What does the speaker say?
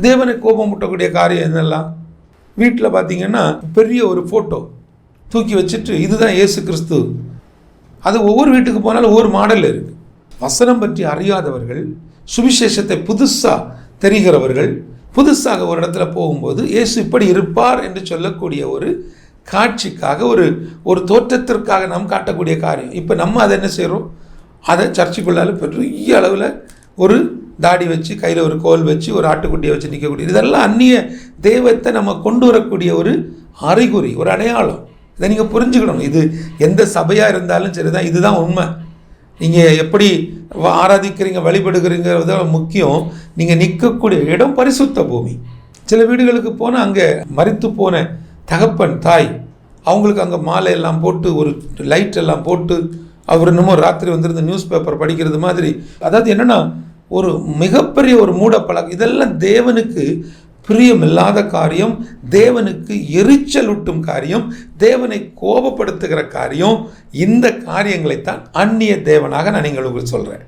தேவனை கோபம் முட்டக்கூடிய காரியம் என்னெல்லாம்? வீட்டில் பார்த்தீங்கன்னா பெரிய ஒரு ஃபோட்டோ தூக்கி வச்சுட்டு இதுதான் இயேசு கிறிஸ்து. அது ஒவ்வொரு வீட்டுக்கு போனாலும் ஒவ்வொரு மாடல் இருக்குது. வசனம் பற்றி அறியாதவர்கள், சுவிசேஷத்தை புதுசாக தெரிகிறவர்கள், புதுசாக ஒரு இடத்துல போகும்போது இயேசு இப்படி இருப்பார் என்று சொல்லக்கூடிய ஒரு காட்சிக்காக, ஒரு தோற்றத்திற்காக நாம் காட்டக்கூடிய காரியம். இப்போ நம்ம அதை என்ன செய்கிறோம்? அதை சர்ச்சுக்குள்ளால பெரிய அளவில் ஒரு தாடி வச்சு, கையில் ஒரு கோல் வச்சு, ஒரு ஆட்டுக்குட்டியை வச்சு நிற்கக்கூடிய, இதெல்லாம் அந்நிய தெய்வத்தை நம்ம கொண்டு வரக்கூடிய ஒரு அறிகுறி, ஒரு அடையாளம். இதை நீங்கள் புரிஞ்சுக்கணும். இது எந்த சபையாக இருந்தாலும் சரி தான், இதுதான் உண்மை. நீங்கள் எப்படி ஆராதிக்கிறீங்க, வழிபடுகிறீங்கிறத முக்கியம். நீங்கள் நிற்கக்கூடிய இடம் பரிசுத்த பூமி. சில வீடுகளுக்கு போனால் அங்கே மரித்து போன தகப்பன் தாய், அவங்களுக்கு அங்கே மாலை எல்லாம் போட்டு, ஒரு லைட் எல்லாம் போட்டு, அவர் இன்னமும் ராத்திரி வந்திருந்த நியூஸ் பேப்பர் படிக்கிறது மாதிரி, அதாவது என்னென்னா ஒரு மிகப்பெரிய ஒரு மூட பழக்கம். இதெல்லாம் தேவனுக்கு பிரியமில்லாத காரியம், தேவனுக்கு எரிச்சலூட்டும் காரியம், தேவனை கோபப்படுத்துகிற காரியம். இந்த காரியங்களைத்தான் அந்நிய தேவனாக நான் உங்களுக்கு சொல்கிறேன்.